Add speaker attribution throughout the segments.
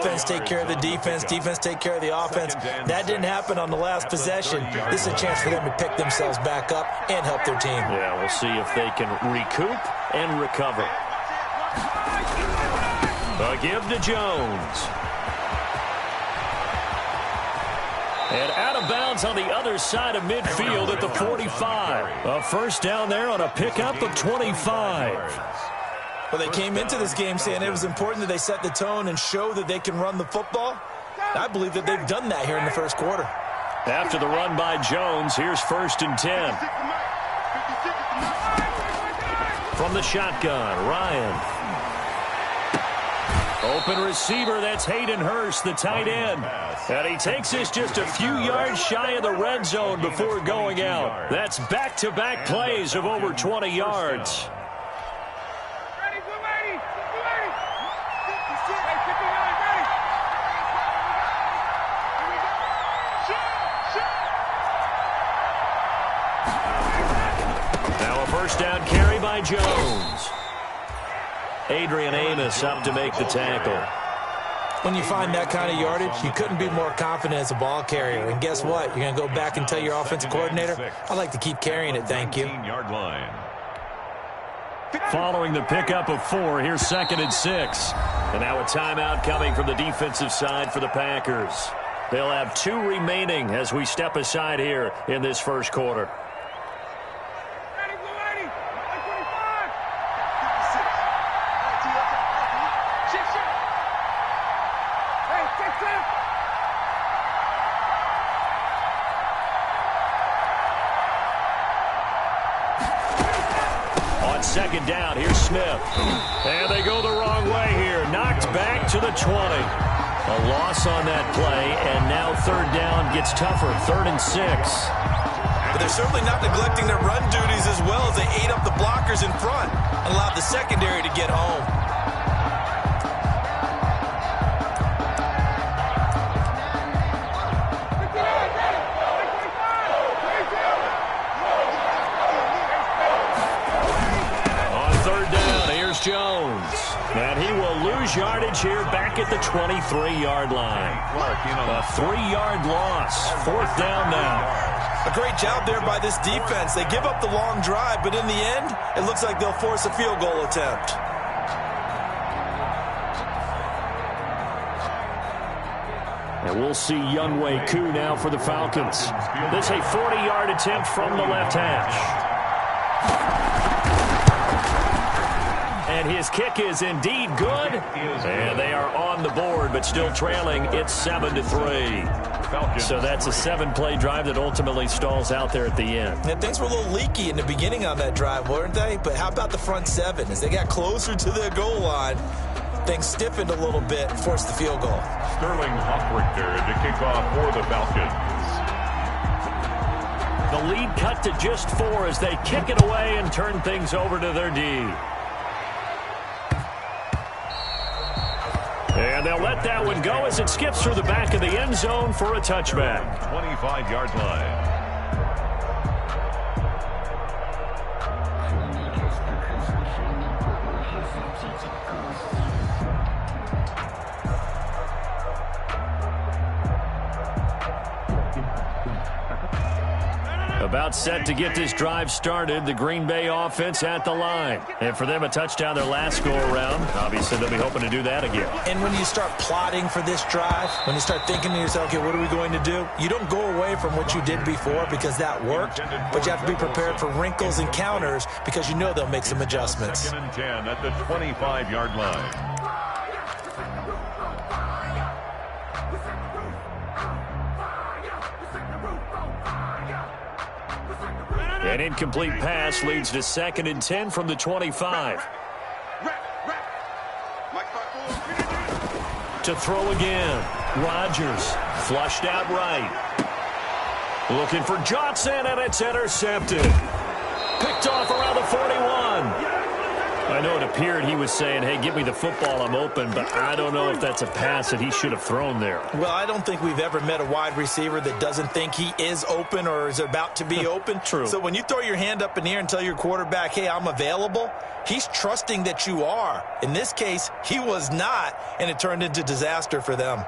Speaker 1: offense take care of the defense, defense take care of the offense. That didn't happen on the last possession. This is a chance for them to pick themselves back up and help their team.
Speaker 2: Yeah, we'll see if they can recoup and recover. A give to Jones. And out of bounds on the other side of midfield at the 45. A first down there on a pickup of 25.
Speaker 1: Well, they came into this game saying it was important that they set the tone and show that they can run the football. I believe that they've done that here in the first quarter.
Speaker 2: After the run by Jones, here's 1st and 10. From the shotgun, Ryan. Open receiver, that's Hayden Hurst, the tight end. And he takes this just a few yards shy of the red zone before going out. That's back-to-back plays of over 20 yards. Now a first down carry by Jones. Adrian Amos up to make the tackle.
Speaker 1: When you find that kind of yardage, you couldn't be more confident as a ball carrier. And guess what? You're going to go back and tell your offensive coordinator, I'd like to keep carrying it, thank you.
Speaker 2: Following the pickup of 4, here's 2nd and 6. And now a timeout coming from the defensive side for the Packers. They'll have 2 remaining as we step aside here in this first quarter. Second down, here's Smith. And they go the wrong way here. Knocked back to the 20. A loss on that play, and now 3rd down gets tougher, 3rd and 6.
Speaker 1: But they're certainly not neglecting their run duties as well as they ate up the blockers in front and allowed the secondary to get home.
Speaker 2: Jones. And he will lose yardage here back at the 23-yard line. A 3-yard loss. 4th down now.
Speaker 1: A great job there by this defense. They give up the long drive, but in the end, it looks like they'll force a field goal attempt.
Speaker 2: And we'll see Younghoe Koo now for the Falcons. This is a 40-yard attempt from the left hash. And his kick is indeed good. And they are on the board, but still trailing. It's 7-3. So that's a 7-play drive that ultimately stalls out there at the end.
Speaker 1: Yeah, things were a little leaky in the beginning on that drive, weren't they? But how about the front 7? As they got closer to the goal line, things stiffened a little bit and forced the field goal.
Speaker 3: Sterling Hoffrichter to kick off for the Falcons.
Speaker 2: The lead cut to just 4 as they kick it away and turn things over to their D. And they'll let that one go as it skips through the back of the end zone for a touchback.
Speaker 3: 25-yard line.
Speaker 2: About set to get this drive started, the Green Bay offense at the line. And for them, a touchdown their last go-around. Obviously, they'll be hoping to do that again.
Speaker 1: And when you start plotting for this drive, when you start thinking to yourself, okay, what are we going to do? You don't go away from what you did before because that worked, but you have to be prepared for wrinkles and counters because you know they'll make some adjustments.
Speaker 3: 2nd and 10 at the 25-yard line.
Speaker 2: An incomplete pass leads to 2nd and 10 from the 25. To throw again. Rodgers flushed out right. Looking for Johnson, and it's intercepted. Picked off around the 41. I know it appeared he was saying, hey, give me the football, I'm open, but I don't know if that's a pass that he should have thrown there.
Speaker 1: Well, I don't think we've ever met a wide receiver that doesn't think he is open or is about to be open.
Speaker 2: True.
Speaker 1: So when you throw your hand up in the air and tell your quarterback, hey, I'm available, he's trusting that you are. In this case, he was not, and it turned into disaster for them.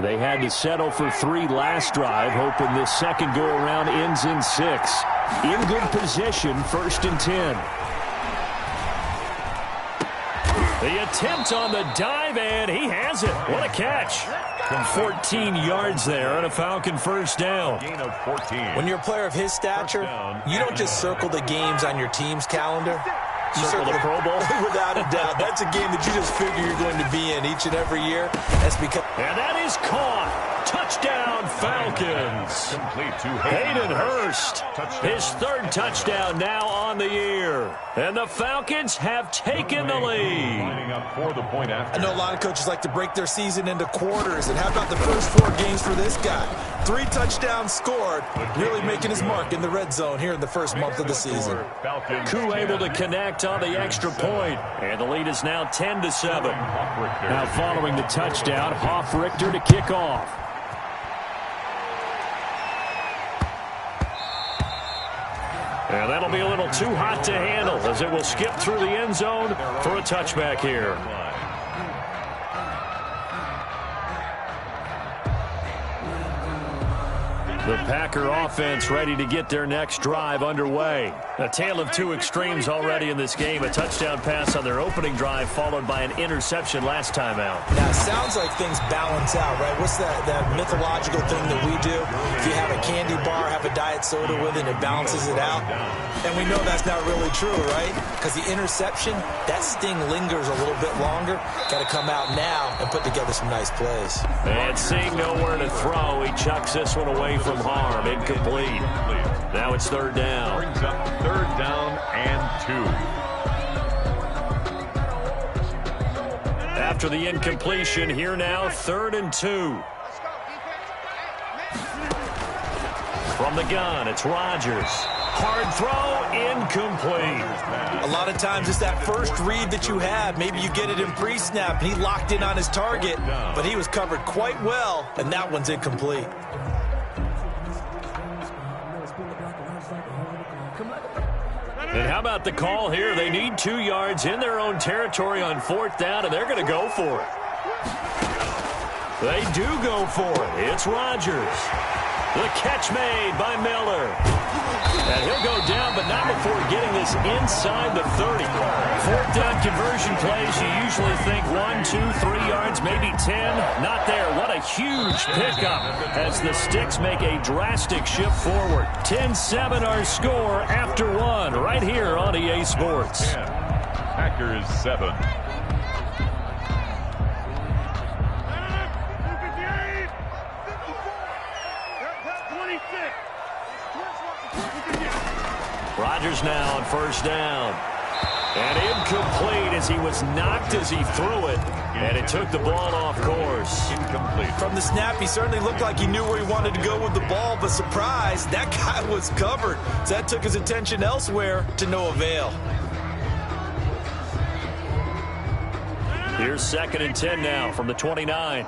Speaker 2: They had to settle for 3 last drive, hoping this second go-around ends in 6. In good position, 1st and 10. The attempt on the dive, and he has it. What a catch. 14 yards there on a Falcon first down.
Speaker 3: Gain of 14.
Speaker 1: When you're a player of his stature, you don't just circle the games on your team's calendar. You
Speaker 2: circle the Pro Bowl?
Speaker 1: Without a doubt. That's a game that you just figure you're going to be in each and every year. That's because...
Speaker 2: And that is caught. Touchdown, Falcons.
Speaker 3: Complete to
Speaker 2: Hayden Hurst. His 3rd touchdown now on the year. And the Falcons have taken the lead.
Speaker 3: Lining up for the point after.
Speaker 1: I know a lot of coaches like to break their season into quarters. And how about the first 4 games for this guy? 3 touchdowns scored, really making his mark in the red zone here in the first month of the season.
Speaker 2: Koo able to connect on the extra point. And the lead is now 10-7. Now following the touchdown, Richter to kick off. And that'll be a little too hot to handle as it will skip through the end zone for a touchback here. The Packer offense ready to get their next drive underway. A tale of 2 extremes already in this game. A touchdown pass on their opening drive followed by an interception last time out.
Speaker 1: Now, it sounds like things balance out, right? What's that mythological thing that we do? If you have a candy bar, have a diet soda with it, it balances it out. And we know that's not really true, right? Because the interception, that sting lingers a little bit longer. Got to come out now and put together some nice plays.
Speaker 2: And seeing nowhere to throw, he chucks this one away from harm. Incomplete. Now it's 3rd down.
Speaker 3: Brings up 3rd down and 2.
Speaker 2: After the incompletion, here now 3rd and 2. From the gun, it's Rodgers. Hard throw, incomplete.
Speaker 1: A lot of times it's that first read that you have. Maybe you get it in pre-snap, and he locked in on his target, but he was covered quite well, and that one's incomplete.
Speaker 2: And how about the call here? They need 2 yards in their own territory on 4th down, and they're going to go for it. They do go for it. It's Rodgers. The catch made by Miller. And he'll go down, but not before getting this inside the 30. 4th down conversion plays, you usually think 1, 2, 3 yards, maybe 10. Not there. What a huge pickup as the Sticks make a drastic shift forward. 10-7 our score after 1 right here on EA Sports.
Speaker 3: Packers 7.
Speaker 2: Rodgers now on 1st down. And incomplete as he was knocked as he threw it. And it took the ball off course.
Speaker 3: Incomplete.
Speaker 1: From the snap, he certainly looked like he knew where he wanted to go with the ball, but surprise, that guy was covered. So that took his attention elsewhere to no avail.
Speaker 2: Here's 2nd and 10 now from the 29.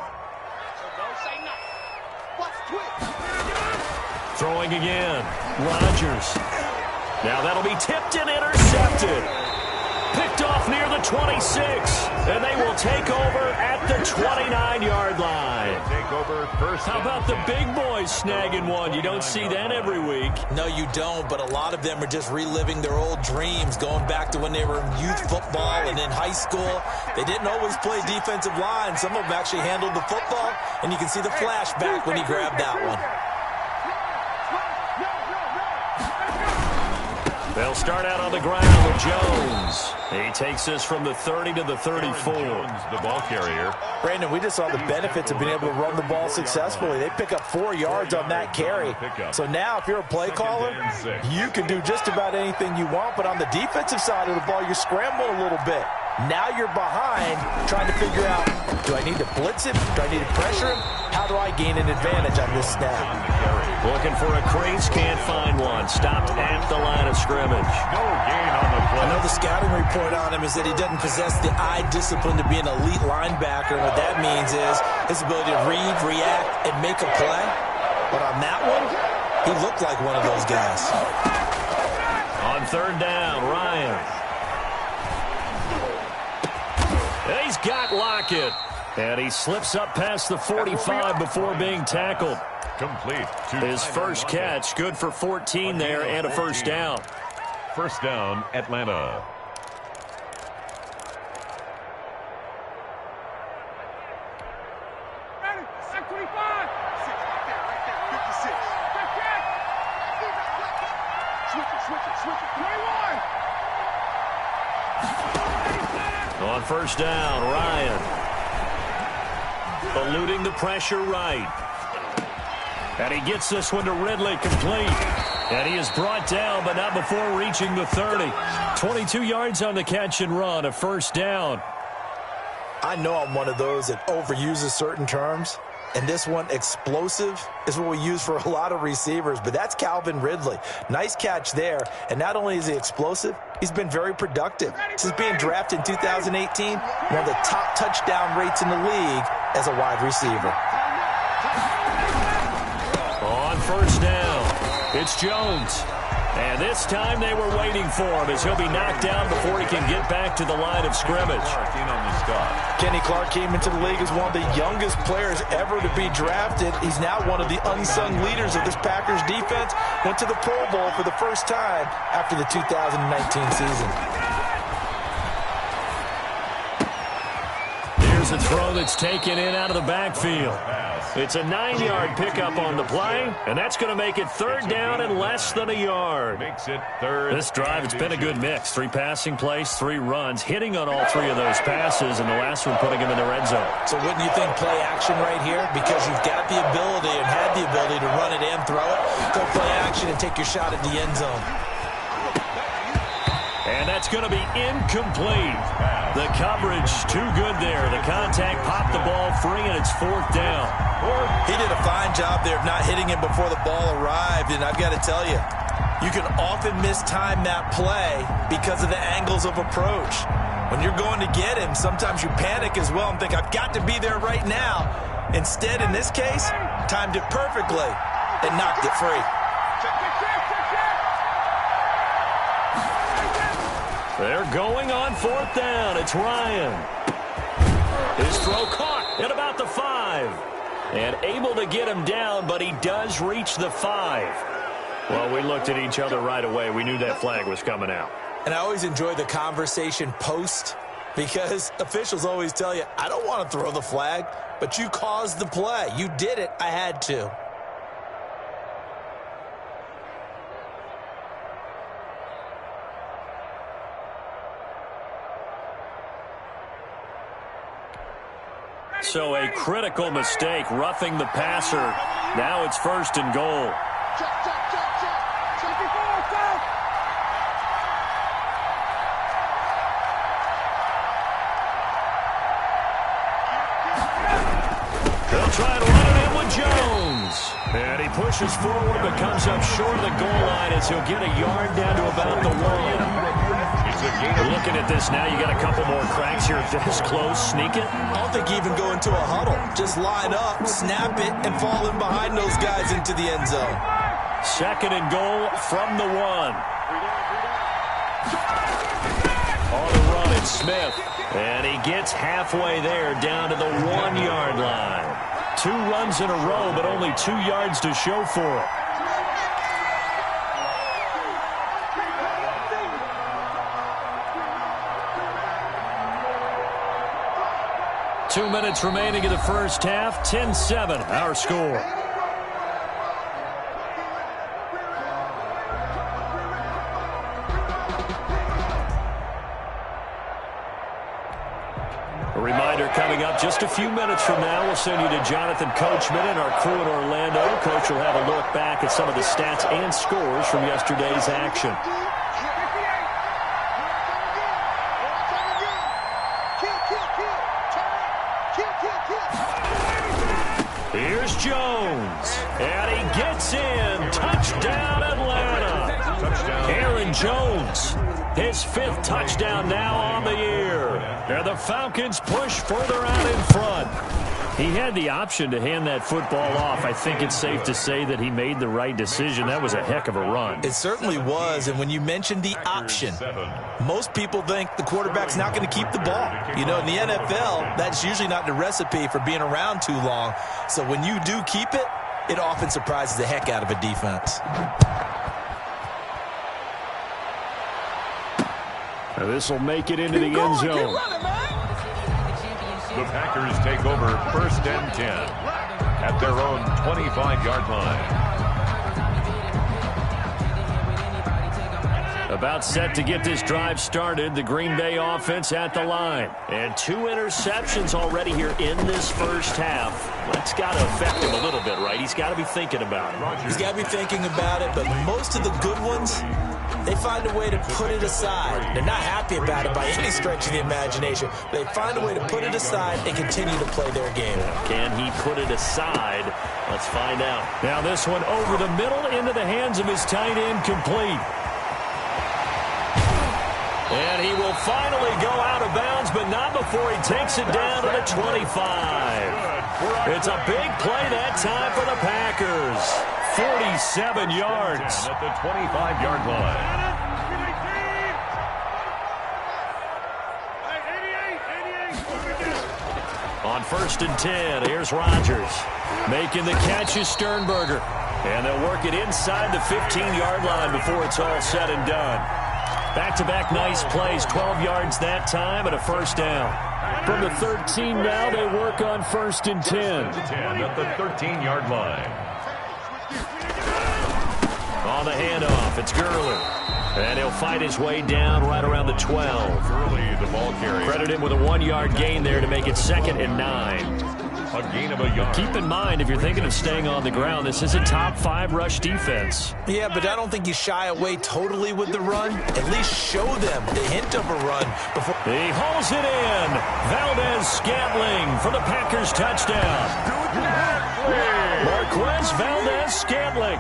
Speaker 2: Throwing again. Rodgers. Now that'll be tipped and intercepted. Picked off near the 26. And they will take over at the 29-yard line.
Speaker 3: Take over first.
Speaker 2: How about the big boys snagging one? You don't see that every week.
Speaker 1: No, you don't, but a lot of them are just reliving their old dreams, going back to when they were in youth football and in high school. They didn't always play defensive line. Some of them actually handled the football, and you can see the flashback when he grabbed that one.
Speaker 2: They'll start out on the ground with Jones. He takes this from the 30 to the 34.
Speaker 3: Jones, the ball carrier.
Speaker 1: Brandon, we just saw the benefits of being able to run the ball successfully. They pick up 4 yards on that carry. So now if you're a play caller, you can do just about anything you want. But on the defensive side of the ball, you're scrambling a little bit. Now you're behind, trying to figure out, do I need to blitz him? Do I need to pressure him? How do I gain an advantage on this snap?
Speaker 2: Looking for a crease, can't find one. Stopped at the line of scrimmage.
Speaker 3: No gain on the play.
Speaker 1: I know the scouting report on him is that he doesn't possess the eye discipline to be an elite linebacker. And what that means is his ability to read, react, and make a play. But on that one, he looked like one of those guys.
Speaker 2: On third down, Ryan. He's got Lockett. And he slips up past the 45 before being tackled.
Speaker 3: Complete.
Speaker 2: His first catch, good for 14 there and a first down.
Speaker 3: First down, Atlanta.
Speaker 2: On first down, Ryan. Eluding the pressure right. And he gets this one to Ridley, complete. And he is brought down, but not before reaching the 30. 22 yards on the catch and run, a first down.
Speaker 1: I know I'm one of those that overuses certain terms. And this one, explosive, is what we use for a lot of receivers. But that's Calvin Ridley. Nice catch there. And not only is he explosive, he's been very productive. Since being drafted in 2018, one of the top touchdown rates in the league as a wide receiver.
Speaker 2: On first down, it's Jones. And this time they were waiting for him as he'll be knocked down before he can get back to the line of scrimmage.
Speaker 1: Kenny Clark came into the league as one of the youngest players ever to be drafted. He's now one of the unsung leaders of this Packers defense. Went to the Pro Bowl for the first time after the 2019 season.
Speaker 2: Here's a throw that's taken in out of the backfield. It's a 9-yard pickup on the play, and that's going to make it third down and less than a yard.
Speaker 3: Makes it third.
Speaker 2: This drive, it's been a good mix. 3 passing plays, 3 runs, hitting on all 3 of those passes, and the last one putting him in the red zone.
Speaker 1: So wouldn't you think play action right here? Because you've got the ability and had the ability to run it and throw it. Go play action and take your shot at the end zone.
Speaker 2: And that's going to be incomplete. The coverage too good there. The contact popped the ball free, and it's fourth down.
Speaker 1: He did a fine job there of not hitting him before the ball arrived, and I've got to tell you, you can often mistime that play because of the angles of approach. When you're going to get him, sometimes you panic as well and think, I've got to be there right now. Instead, in this case, timed it perfectly and knocked it free.
Speaker 2: They're going on fourth down. It's Ryan. His throw caught at about the 5. And able to get him down, but he does reach the 5. Well, we looked at each other right away. We knew that flag was coming out.
Speaker 1: And I always enjoy the conversation post because officials always tell you, I don't want to throw the flag, but you caused the play. You did it. I had to.
Speaker 2: So a critical mistake, roughing the passer. Now it's first and goal. They'll try to run it in with Jones. And he pushes forward but comes up short of the goal line as he'll get a yard down to about the 1. Looking at this now, you got a couple more cracks here. This close, sneak it.
Speaker 1: I don't think you even go into a huddle. Just line up, snap it, and fall in behind those guys into the end zone.
Speaker 2: Second and goal from the 1. On the run, it's Smith. And he gets halfway there, down to the 1-yard line. 2 runs in a row, but only 2 yards to show for it. Two minutes remaining in the first half. 10-7, our score. A reminder coming up just a few minutes from now. We'll send you to Jonathan Coachman and our crew in Orlando. Coach will have a look back at some of the stats and scores from yesterday's action. Jones. His 5th touchdown now on the year. And the Falcons push further out in front. He had the option to hand that football off. I think it's safe to say that he made the right decision. That was a heck of a run.
Speaker 1: It certainly was, and when you mentioned the option, most people think the quarterback's not going to keep the ball. You know, in the NFL, that's usually not the recipe for being around too long. So when you do keep it, it often surprises the heck out of a defense.
Speaker 2: Now this will make it into the end zone.
Speaker 3: The Packers take over 1st and 10 at their own 25-yard line.
Speaker 2: About set to get this drive started. The Green Bay offense at the line. And 2 interceptions already here in this first half. That's got to affect him a little bit, right? He's got to be thinking about it.
Speaker 1: He's got to be thinking about it, but most of the good ones, they find a way to put it aside. They're not happy about it by any stretch of the imagination. They find a way to put it aside and continue to play their game.
Speaker 2: Can he put it aside? Let's find out. Now this one over the middle into the hands of his tight end, complete. And he will finally go out of bounds, but not before he takes it down to the 25. It's a big play that time for the Packers. 47 yards.
Speaker 3: At the 25-yard line.
Speaker 2: On 1st and 10, here's Rodgers. Making the catch is Sternberger. And they'll work it inside the 15-yard line before it's all said and done. Back-to-back nice plays, 12 yards that time and a first down. From the 13 now, they work on 1st and 10.
Speaker 3: At the 13-yard line.
Speaker 2: On the handoff, it's Gurley. And he'll fight his way down right around the 12.
Speaker 3: Early, the ball carrier.
Speaker 2: Credit him with a 1-yard gain there to make it 2nd and 9.
Speaker 3: A gain of a yard.
Speaker 2: Keep in mind, if you're thinking of staying on the ground, this is a top 5 rush defense.
Speaker 1: Yeah, but I don't think you shy away totally with the run. At least show them the hint of a run before.
Speaker 2: He hauls it in. Valdez-Scantling for the Packers touchdown. Marquez Valdez-Scantling,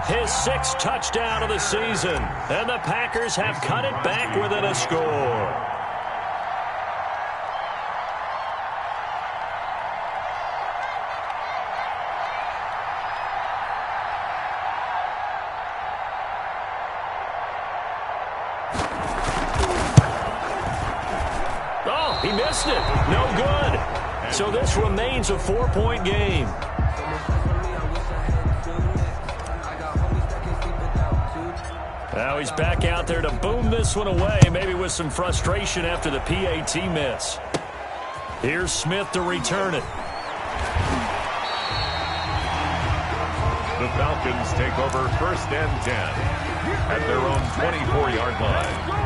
Speaker 2: his 6th touchdown of the season. And the Packers have cut it back within a score. He missed it. No good. So this remains a 4-point game. Now he's back out there to boom this one away, maybe with some frustration after the PAT miss. Here's Smith to return it.
Speaker 3: The Falcons take over 1st and 10 at their own 24-yard line.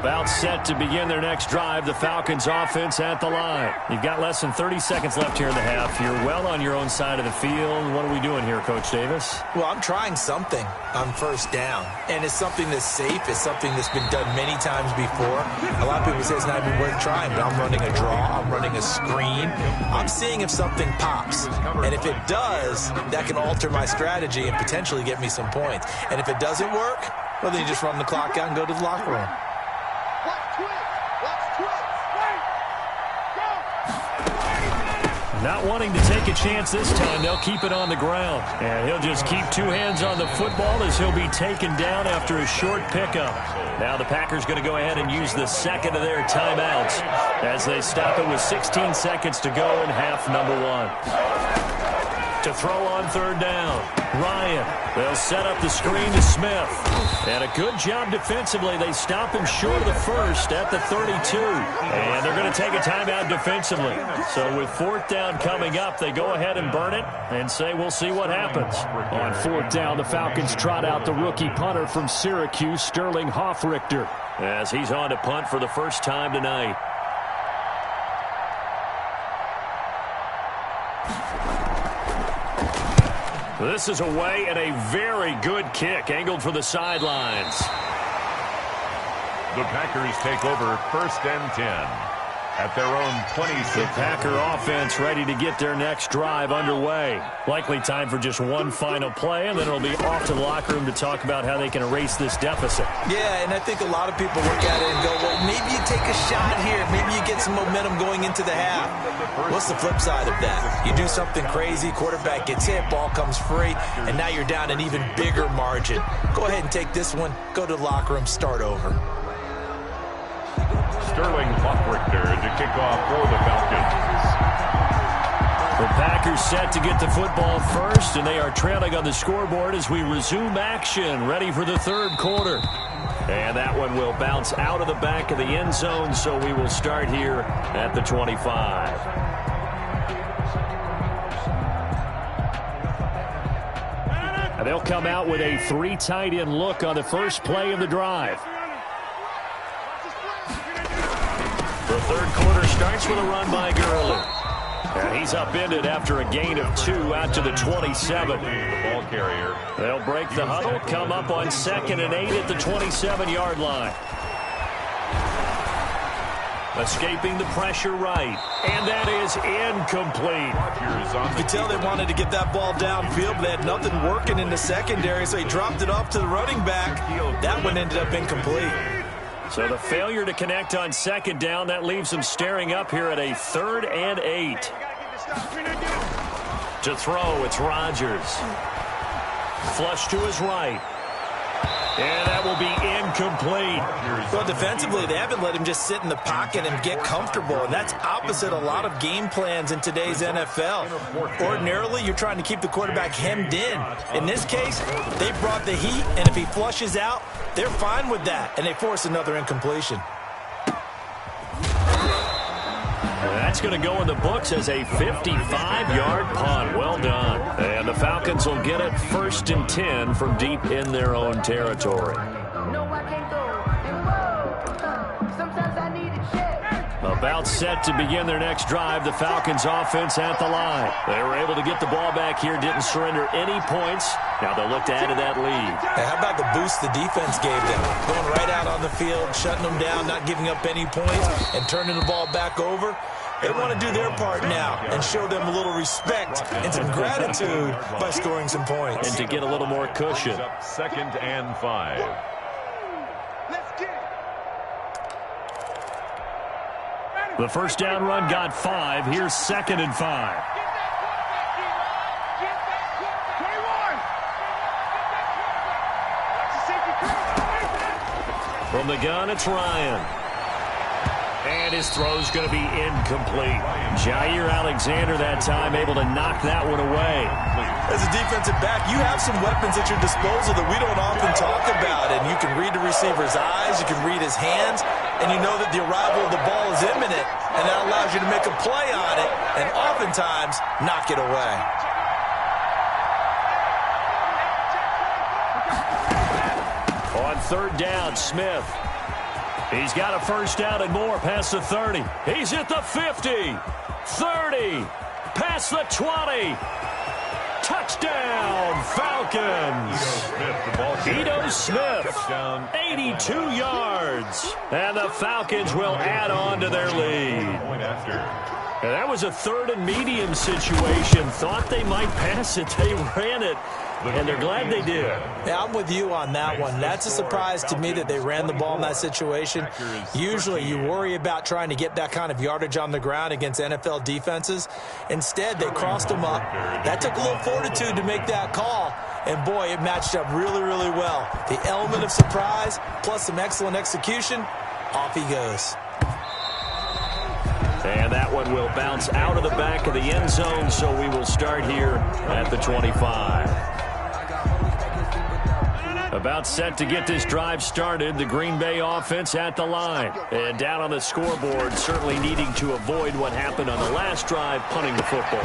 Speaker 2: About set to begin their next drive, the Falcons offense at the line. You've got less than 30 seconds left here in the half. You're well on your own side of the field. What are we doing here, Coach Davis?
Speaker 1: Well, I'm trying something on 1st down, and it's something that's safe. It's something that's been done many times before. A lot of people say it's not even worth trying, but I'm running a draw. I'm running a screen. I'm seeing if something pops, and if it does, that can alter my strategy and potentially get me some points. And if it doesn't work, well, then you just run the clock out and go to the locker room.
Speaker 2: Not wanting to take a chance this time, they'll keep it on the ground. And he'll just keep 2 hands on the football as he'll be taken down after a short pickup. Now the Packers going to go ahead and use the 2nd of their timeouts as they stop it with 16 seconds to go in half number 1. To throw on 3rd down, Ryan. They'll set up the screen to Smith. And a good job defensively. They stop him short of the 1st at the 32. And they're going to take a timeout defensively. So with 4th down coming up, they go ahead and burn it and say we'll see what happens. On 4th down, the Falcons trot out the rookie punter from Syracuse, Sterling Hoffrichter, as he's on to punt for the first time tonight. This is away and a very good kick angled for the sidelines.
Speaker 3: The Packers take over 1st and 10 at their own 26.
Speaker 2: The Packer offense ready to get their next drive underway. Likely time for just one final play, and then it'll be off to the locker room to talk about how they can erase this deficit.
Speaker 1: Yeah, and I think a lot of people look at it and go, well, maybe you take a shot here. Maybe you get some momentum going into the half. What's the flip side of that? You do something crazy, quarterback gets hit, ball comes free, and now you're down an even bigger margin. Go ahead and take this one, go to the locker room, start over.
Speaker 3: Sterling Buckrichter to kick off for the Falcons.
Speaker 2: The Packers set to get the football first, and they are trailing on the scoreboard as we resume action, ready for the 3rd quarter. And that one will bounce out of the back of the end zone, so we will start here at the 25. And they'll come out with a 3 tight end look on the first play of the drive. The 3rd quarter starts with a run by Gurley. And he's upended after a gain of 2 out to the 27.
Speaker 3: The ball carrier.
Speaker 2: They'll break the huddle, come up on 2nd and 8 at the 27-yard line. Escaping the pressure right. And that is incomplete.
Speaker 1: You could tell they wanted to get that ball downfield, but they had nothing working in the secondary, so he dropped it off to the running back. That one ended up incomplete.
Speaker 2: So the failure to connect on 2nd down, that leaves them staring up here at a 3rd and 8. To throw, it's Rodgers. Flush to his right. And that will be incomplete.
Speaker 1: Well, defensively, they haven't let him just sit in the pocket and get comfortable, and that's opposite a lot of game plans in today's NFL. Ordinarily, you're trying to keep the quarterback hemmed in. In this case, they brought the heat, and if he flushes out, they're fine with that, and they force another incompletion.
Speaker 2: That's going to go in the books as a 55-yard punt. Well done. And the Falcons will get it 1st and 10 from deep in their own territory. About set to begin their next drive, the Falcons offense at the line. They were able to get the ball back here, didn't surrender any points. Now they'll look to add to that lead.
Speaker 1: Hey, how about the boost the defense gave them? Going right out on the field, shutting them down, not giving up any points, and turning the ball back over. They want to do their part now and show them a little respect and some gratitude by scoring some points.
Speaker 2: And to get a little more cushion.
Speaker 3: 2nd and 5.
Speaker 2: The 1st down run got 5. Here's 2nd and 5. From the gun, it's Ryan. And his throw's going to be incomplete. Jair Alexander that time able to knock that one away.
Speaker 1: As a defensive back, you have some weapons at your disposal that we don't often talk about. And you can read the receiver's eyes, you can read his hands, and you know that the arrival of the ball is imminent. And that allows you to make a play on it and oftentimes knock it away.
Speaker 2: On 3rd down, Smith. He's got a 1st down and more past the 30. He's at the 50, 30, past the 20. Touchdown, Falcons. Ito Smith, 82 yards. And the Falcons will add on to their lead. And that was a 3rd and medium situation. Thought they might pass it. They ran it. And they're glad they did.
Speaker 1: Yeah, I'm with you on that one. That's a surprise to me that they ran the ball in that situation. Usually you worry about trying to get that kind of yardage on the ground against NFL defenses. Instead, they crossed them up. That took a little fortitude to make that call. And, boy, it matched up really, really well. The element of surprise plus some excellent execution, off he goes.
Speaker 2: And that one will bounce out of the back of the end zone, so we will start here at the 25. About set to get this drive started, the Green Bay offense at the line. And down on the scoreboard, certainly needing to avoid what happened on the last drive, punting the football.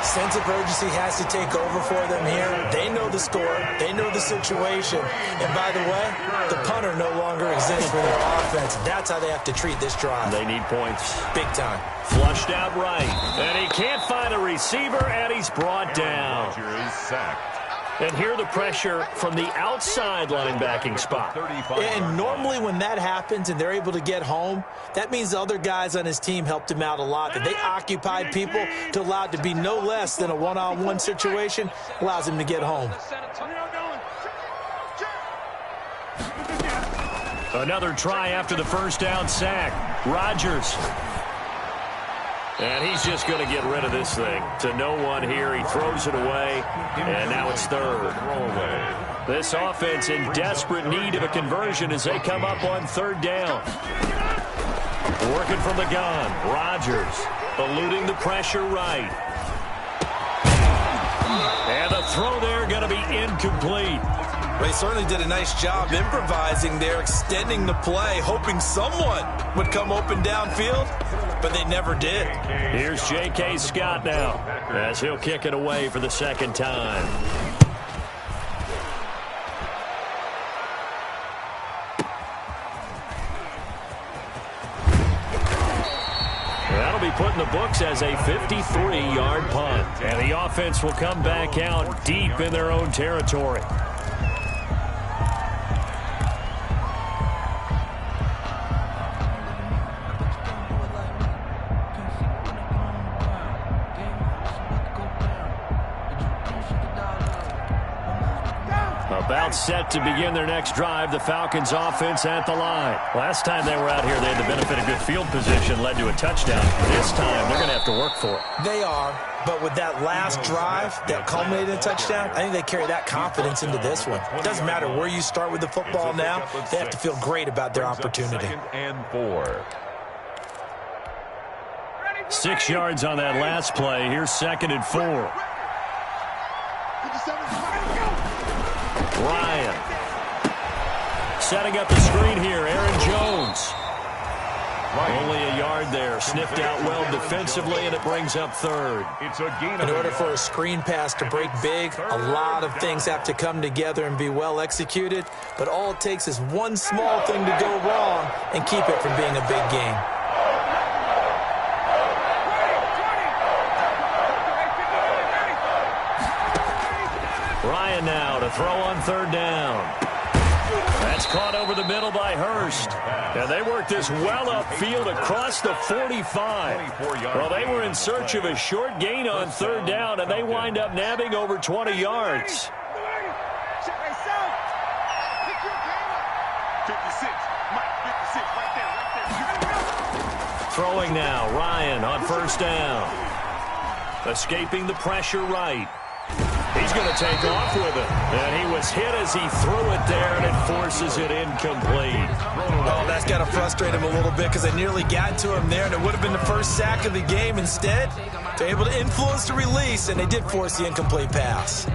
Speaker 1: Sense of urgency has to take over for them here. They know the score. They know the situation. And by the way, the punter no longer exists for their offense. That's how they have to treat this drive.
Speaker 2: They need points.
Speaker 1: Big time.
Speaker 2: Flushed out right. And he can't find a receiver, and he's brought down.
Speaker 3: Rodgers is sacked.
Speaker 2: And here the pressure from the outside linebacking spot.
Speaker 1: And normally when that happens and they're able to get home, that means the other guys on his team helped him out a lot. That they occupied people to allow it to be no less than a one-on-one situation allows him to get home.
Speaker 2: Another try after the first down sack. Rodgers. And he's just going to get rid of this thing. To no one here. He throws it away. And now it's third. This offense in desperate need of a conversion as they come up on third down. Working from the gun. Rodgers eluding the pressure right. And the throw there going to be incomplete.
Speaker 1: They certainly did a nice job improvising there, extending the play, hoping someone would come open downfield, but they never did.
Speaker 2: Here's J.K. Scott now as he'll kick it away for the second time. That'll be put in the books as a 53-yard punt. And the offense will come back out deep in their own territory. About set to begin their next drive, the Falcons offense at the line. Last time they were out here, they had the benefit of good field position, led to a touchdown. This time, they're going to have to work for it.
Speaker 1: They are, but with that last drive that culminated in a touchdown, I think they carry that confidence into this one. It doesn't matter where you start with the football now, they have to feel great about their opportunity.
Speaker 2: 6 yards on that last play. Here's 2nd and 4. Ryan. Setting up the screen here, Aaron Jones. Only a yard there, sniffed out well defensively, and it brings up third.
Speaker 1: In order for a screen pass to break big, a lot of things have to come together and be well executed, but all it takes is one small thing to go wrong and keep it from being a big game.
Speaker 2: Ryan now to throw on third down. That's caught over the middle by Hurst. And they worked this well upfield across the 45. Well, they were in search of a short gain on third down, and they wind up nabbing over 20 yards. Throwing now, Ryan on first down. Escaping the pressure right. He's going to take off with it. And he was hit as he threw it there, and it forces it incomplete.
Speaker 1: Oh, that's got to frustrate him a little bit because they nearly got to him there, and it would have been the first sack of the game. Instead, they're able to influence the release, and they did force the incomplete pass.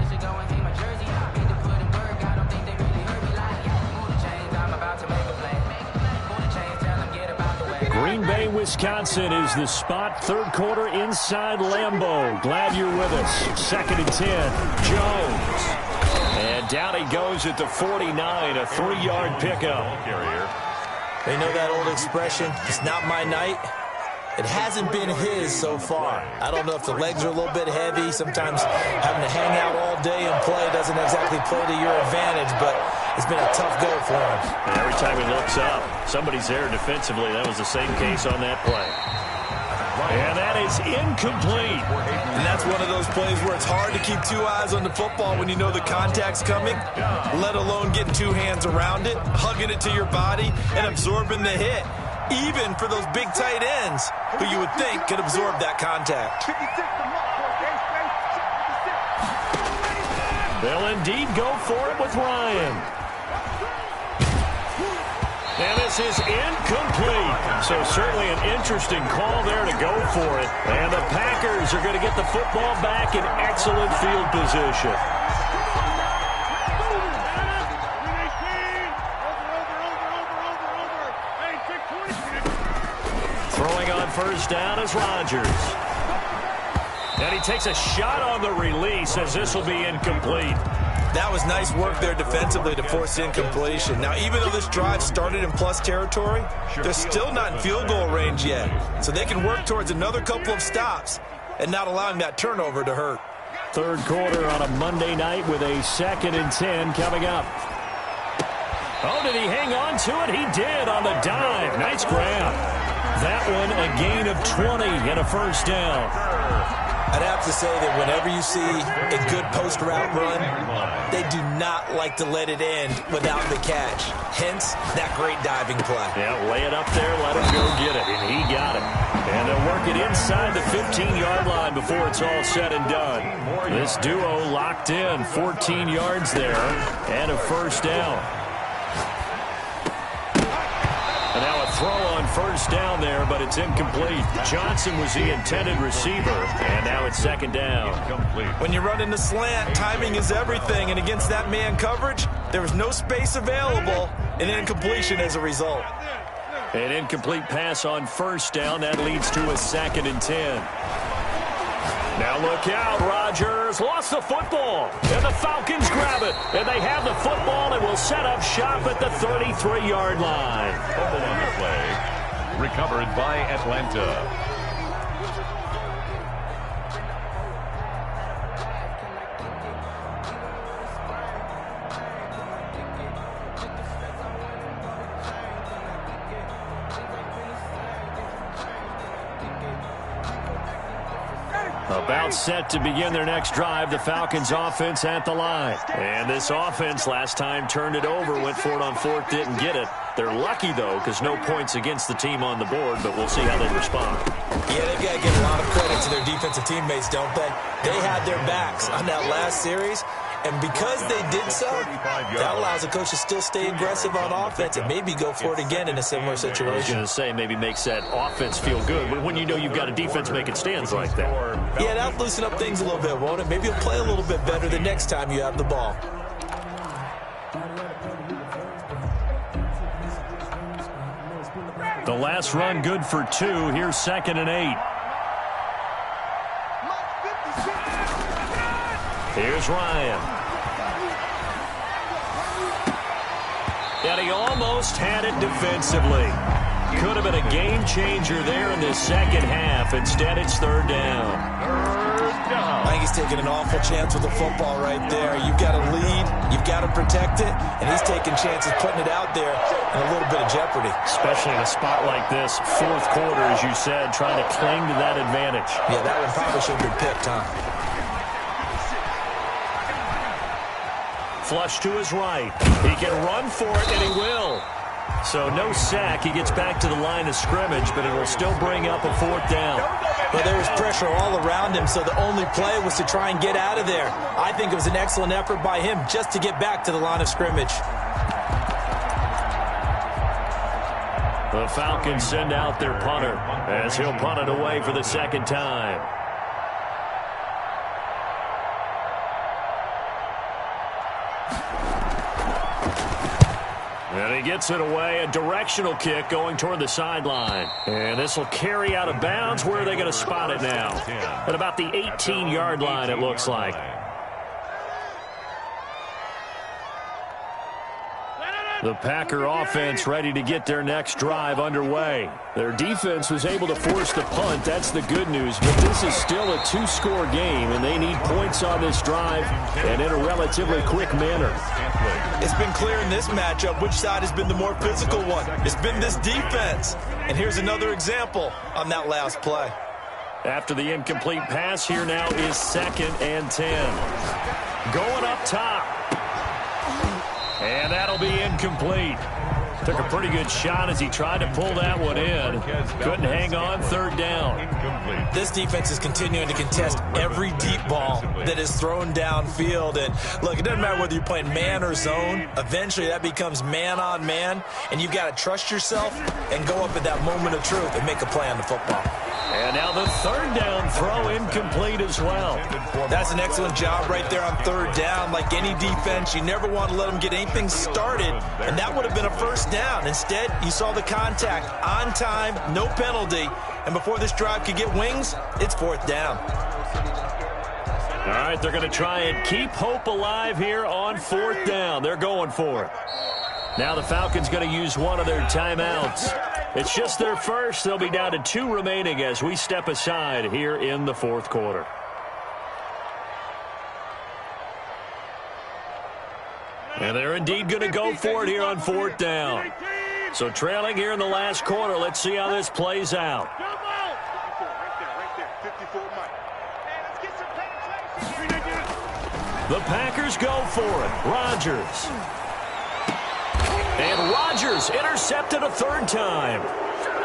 Speaker 2: Green Bay, Wisconsin is the spot. Third quarter inside Lambeau. Glad you're with us. 2nd and 10. Jones. And down he goes at the 49. A 3-yard pickup.
Speaker 1: They know that old expression, it's not my night. It hasn't been his so far. I don't know if the legs are a little bit heavy. Sometimes having to hang out all day and play doesn't exactly play to your advantage, but it's been a tough go for him.
Speaker 2: And every time he looks up, somebody's there defensively. That was the same case on that play. And that is incomplete.
Speaker 1: And that's one of those plays where it's hard to keep two eyes on the football when you know the contact's coming, let alone getting two hands around it, hugging it to your body, and absorbing the hit. Even for those big tight ends who you would think could absorb that contact.
Speaker 2: They'll indeed go for it with Ryan. And this is incomplete. So certainly an interesting call there to go for it. And the Packers are going to get the football back in excellent field position. Throwing on first down is Rodgers. And he takes a shot on the release as this will be incomplete.
Speaker 1: That was nice work there defensively to force incompletion. Now, even though this drive started in plus territory, they're still not in field goal range yet. So they can work towards another couple of stops and not allowing that turnover to hurt.
Speaker 2: Third quarter on a Monday night with a 2nd and 10 coming up. Oh, did he hang on to it? He did on the dive. Nice grab. That one a gain of 20 and a first down.
Speaker 1: I'd have to say that whenever you see a good post route run, they do not like to let it end without the catch. Hence, that great diving play.
Speaker 2: Yeah, lay it up there, let him go get it, and he got it. And they'll work it inside the 15-yard line before it's all said and done. This duo locked in, 14 yards there, and a first down. And now a throw on first down there, but it's incomplete. Johnson was the intended receiver, and now it's 2nd down.
Speaker 1: When you run in the slant, timing is everything, and against that man coverage, there was no space available, and incompletion as a result.
Speaker 2: An incomplete pass on first down. That leads to a 2nd and 10. Now look out, Rodgers lost the football, and the Falcons grab it, and they have the football and will set up shop at the 33-yard line.
Speaker 3: Fumble on the play, recovered by Atlanta.
Speaker 2: About set to begin their next drive, the Falcons offense at the line. And this offense last time turned it over, went for it on 4th, didn't get it. They're lucky, though, because no points against the team on the board, but we'll see how they respond.
Speaker 1: Yeah, they've got to give a lot of credit to their defensive teammates, don't they? They had their backs on that last series, and because they did so, that allows the coach to still stay aggressive on offense and maybe go for it again in a similar situation.
Speaker 2: I was going to say maybe makes that offense feel good, but when you know you've got a defense making stands like that.
Speaker 1: Yeah, that'll loosen up things a little bit, won't it? Maybe you'll play a little bit better the next time you have the ball.
Speaker 2: The last run good for 2. Here's 2nd and 8. Here's Ryan. And he almost had it defensively. Could have been a game changer there in the second half. Instead, it's 3rd down.
Speaker 1: I think he's taking an awful chance with the football right there. You've got to lead, you've got to protect it, and he's taking chances putting it out there in a little bit of jeopardy.
Speaker 2: Especially in a spot like this, 4th quarter, as you said, trying to cling to that advantage.
Speaker 1: Yeah, that one probably should have been picked, huh?
Speaker 2: Flush to his right. He can run for it, and he will. So no sack. He gets back to the line of scrimmage, but it'll still bring up a 4th down.
Speaker 1: But there was pressure all around him, so the only play was to try and get out of there. I think it was an excellent effort by him just to get back to the line of scrimmage.
Speaker 2: The Falcons send out their punter as he'll punt it away for the 2nd time. And he gets it away, a directional kick going toward the sideline. And this will carry out of bounds. Where are they going to spot it now? At about the 18-yard line, it looks like. The Packer offense ready to get their next drive underway. Their defense was able to force the punt. That's the good news. But this is still a 2-score game, and they need points on this drive and in a relatively quick manner.
Speaker 1: It's been clear in this matchup which side has been the more physical one. It's been this defense. And here's another example on that last play.
Speaker 2: After the incomplete pass, here now is 2nd and 10. Going up top. And that'll be incomplete. Took a pretty good shot as he tried to pull that one in. Couldn't hang on, 3rd down.
Speaker 1: This defense is continuing to contest every deep ball that is thrown downfield. And look, it doesn't matter whether you're playing man or zone. Eventually that becomes man on man. And you've got to trust yourself and go up at that moment of truth and make a play on the football.
Speaker 2: And now the 3rd down throw incomplete as well.
Speaker 1: That's an excellent job right there on 3rd down. Like any defense, you never want to let them get anything started, and that would have been a 1st down. Instead, you saw the contact on time, no penalty, and before this drive could get wings, it's 4th down.
Speaker 2: All right, they're going to try and keep hope alive here on 4th down. They're going for it. Now the Falcons going to use one of their timeouts. It's just their first. They'll be down to 2 remaining as we step aside here in the 4th quarter. And they're indeed going to go for it here on 4th down. So trailing here in the last quarter. Let's see how this plays out. The Packers go for it. Rodgers. And Rodgers intercepted a 3rd time.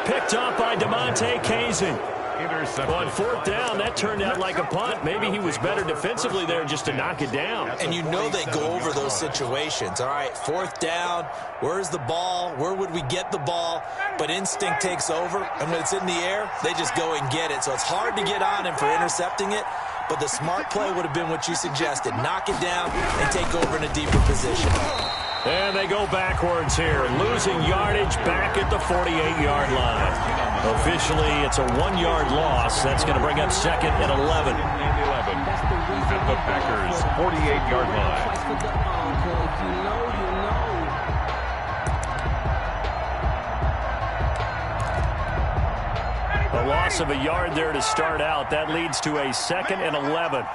Speaker 2: Picked off by DeMonte Casey. On 4th down, that turned out like a punt. Maybe he was better defensively there just to knock it down.
Speaker 1: And you know they go over those situations. All right, 4th down, where's the ball? Where would we get the ball? But instinct takes over, and when it's in the air, they just go and get it. So it's hard to get on him for intercepting it, but the smart play would have been what you suggested. Knock it down and take over in a deeper position.
Speaker 2: And they go backwards here, losing yardage back at the 48-yard line. Officially, it's a 1-yard loss. That's going to bring up 2nd and 11.
Speaker 3: At the Packers' 48-yard line.
Speaker 2: A loss of a yard there to start out. That leads to a 2nd and 11.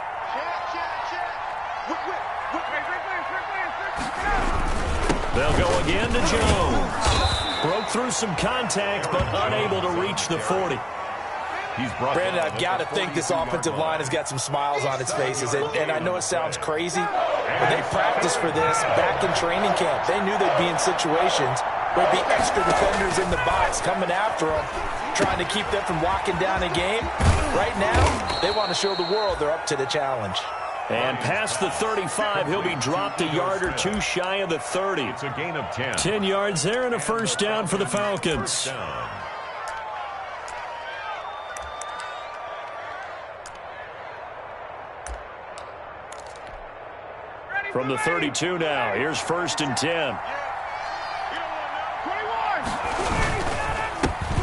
Speaker 2: They'll go again to Jones. Broke through some contact, but unable to reach the 40.
Speaker 1: Brandon, I've got to think this offensive line has got some smiles on its faces. And I know it sounds crazy, but they practiced for this back in training camp. They knew they'd be in situations where there'd be extra defenders in the box coming after them, trying to keep them from locking down a game. Right now, they want to show the world they're up to the challenge.
Speaker 2: And past the 35, he'll be dropped a yard or two shy of the 30.
Speaker 3: It's a gain of 10.
Speaker 2: 10 yards there and a 1st down for the Falcons. From the 32 now, here's 1st and 10.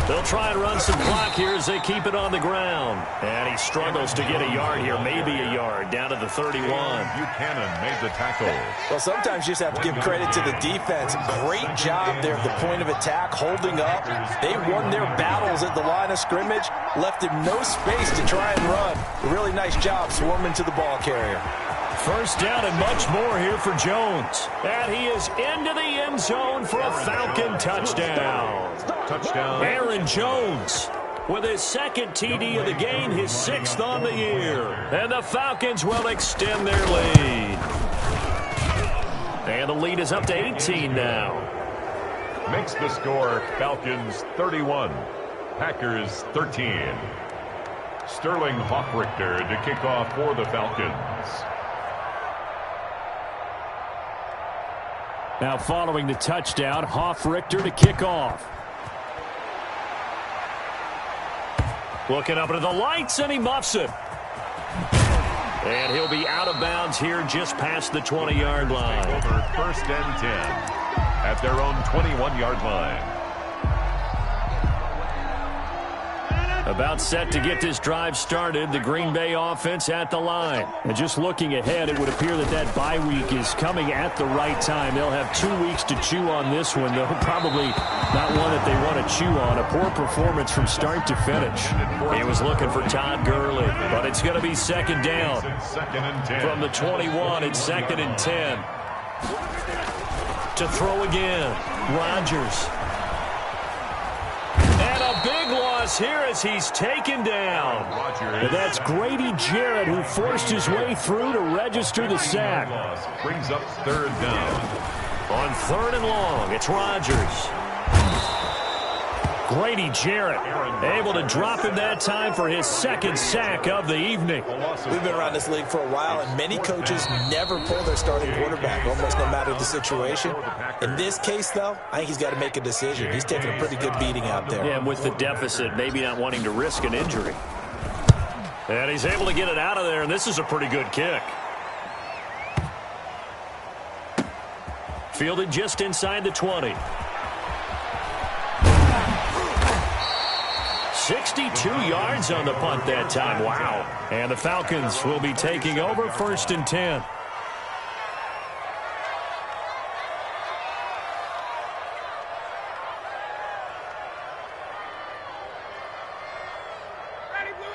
Speaker 2: They'll try and run some clock here as they keep it on the ground. And he struggles to get a yard here, maybe a yard, down to the 31.
Speaker 3: Buchanan made the tackle.
Speaker 1: Well, sometimes you just have to give credit to the defense. Great job there at the point of attack, holding up. They won their battles at the line of scrimmage, left him no space to try and run. A really nice job swarming to the ball carrier.
Speaker 2: 1st down and much more here for Jones. And he is into the end zone for a Falcon touchdown. Aaron Jones with his 2nd TD of the game, his 6th on the year. And the Falcons will extend their lead. And the lead is up to 18 now.
Speaker 3: Makes the score Falcons 31, Packers 13. Sterling Hoffrichter to kick off for the Falcons.
Speaker 2: Now following the touchdown, Hoffrichter to kick off. Looking up into the lights, and he muffs it. And he'll be out of bounds here just past the 20-yard line.
Speaker 3: Over 1st and 10 at their own 21-yard line.
Speaker 2: About set to get this drive started, the Green Bay offense at the line. And just looking ahead, it would appear that that bye week is coming at the right time. They'll have 2 weeks to chew on this one, though probably not one that they want to chew on. A poor performance from start to finish. He was looking for Todd Gurley, but it's going to be 2nd down. From the 21, it's 2nd and 10. To throw again, Rodgers. And a big loss here as he's taken down. And that's Grady Jarrett who forced his way through to register the sack.
Speaker 3: Brings up 3rd down.
Speaker 2: On 3rd and long, it's Rodgers. Grady Jarrett able to drop him that time for his 2nd sack of the evening.
Speaker 1: We've been around this league for a while, and many coaches never pull their starting quarterback, almost no matter the situation. In this case, though, I think he's got to make a decision. He's taking a pretty good beating out there.
Speaker 2: Yeah, and with the deficit, maybe not wanting to risk an injury. And he's able to get it out of there, and this is a pretty good kick. Fielded just inside the 20. 62 yards on the punt that time. Wow. And the Falcons will be taking over 1st and 10.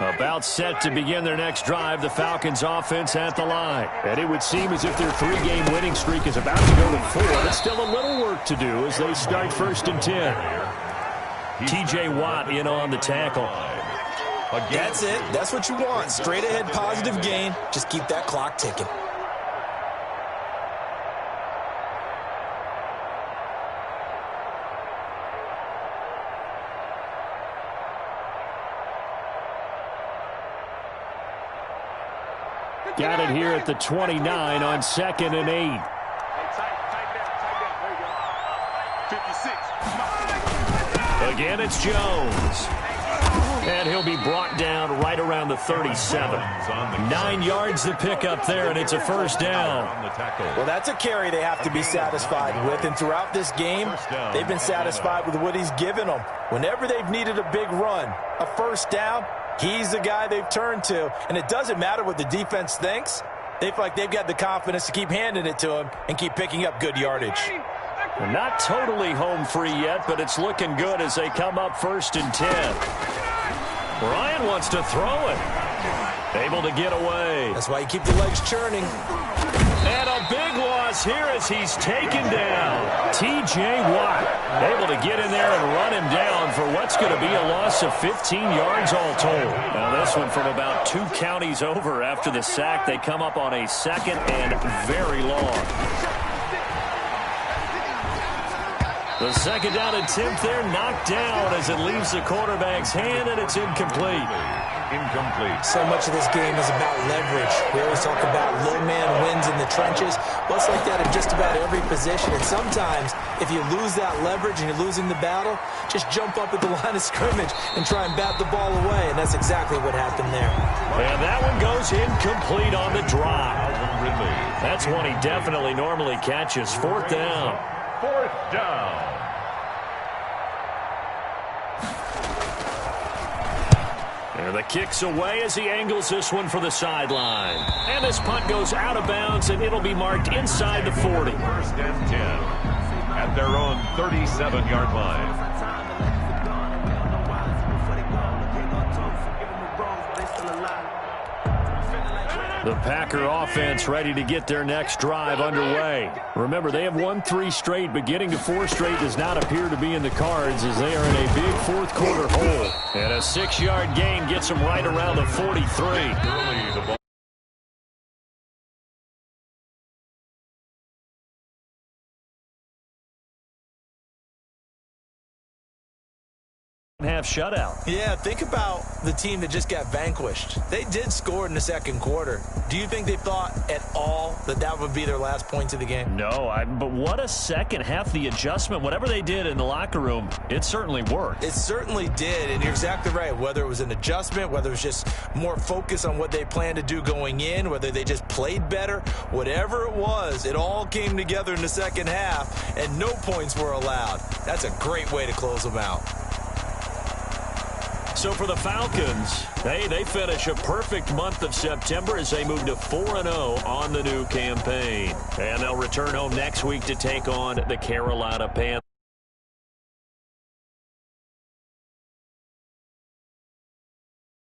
Speaker 2: About set to begin their next drive, the Falcons offense at the line. And it would seem as if their 3-game winning streak is about to go to 4, but still a little work to do as they start 1st and 10. T.J. Watt in on the tackle.
Speaker 1: That's it. That's what you want. Straight ahead positive gain. Just keep that clock ticking.
Speaker 2: Got it here at the 29 on 2nd and 8. Again, it's Jones. And he'll be brought down right around the 37. 9 yards to pick up there, and it's a 1st down.
Speaker 1: Well, that's a carry they have to be satisfied with. And throughout this game, they've been satisfied with what he's given them. Whenever they've needed a big run, a 1st down, he's the guy they've turned to. And it doesn't matter what the defense thinks. They feel like they've got the confidence to keep handing it to him and keep picking up good yardage.
Speaker 2: Not totally home free yet, but it's looking good as they come up 1st and 10. Ryan wants to throw it. Able to get away.
Speaker 1: That's why you keep the legs churning.
Speaker 2: And a big loss here as he's taken down. T.J. Watt able to get in there and run him down for what's going to be a loss of 15 yards all told. Now this one from about 2 counties over after the sack. They come up on a 2nd and very long. The 2nd down attempt there knocked down as it leaves the quarterback's hand, and it's incomplete.
Speaker 1: So much of this game is about leverage. We always talk about low man wins in the trenches. Well, it's like that in just about every position. And sometimes, if you lose that leverage and you're losing the battle, just jump up at the line of scrimmage and try and bat the ball away. And that's exactly what happened there.
Speaker 2: And that one goes incomplete on the drop. That's one he definitely normally catches. 4th down.
Speaker 3: 4th down.
Speaker 2: And the kick's away as he angles this one for the sideline. And this punt goes out of bounds, and it'll be marked inside the 40.
Speaker 3: 1st and 10 at their own 37-yard line.
Speaker 2: The Packer offense ready to get their next drive underway. Remember, they have won 3 straight, but getting to 4 straight does not appear to be in the cards as they are in a big 4th quarter hole. And a 6-yard gain gets them right around the 43. Half shutout.
Speaker 1: Yeah, think about the team that just got vanquished. They did score in the 2nd quarter. Do you think they thought at all that that would be their last points of the game?
Speaker 2: No, but what a second half. The adjustment, whatever they did in the locker room, it certainly worked.
Speaker 1: It certainly did, and you're exactly right. Whether it was an adjustment, whether it was just more focus on what they planned to do going in, whether they just played better, whatever it was, it all came together in the 2nd half, and no points were allowed. That's a great way to close them out.
Speaker 2: So for the Falcons, they finish a perfect month of September as they move to 4-0 on the new campaign. And they'll return home next week to take on the Carolina Panthers.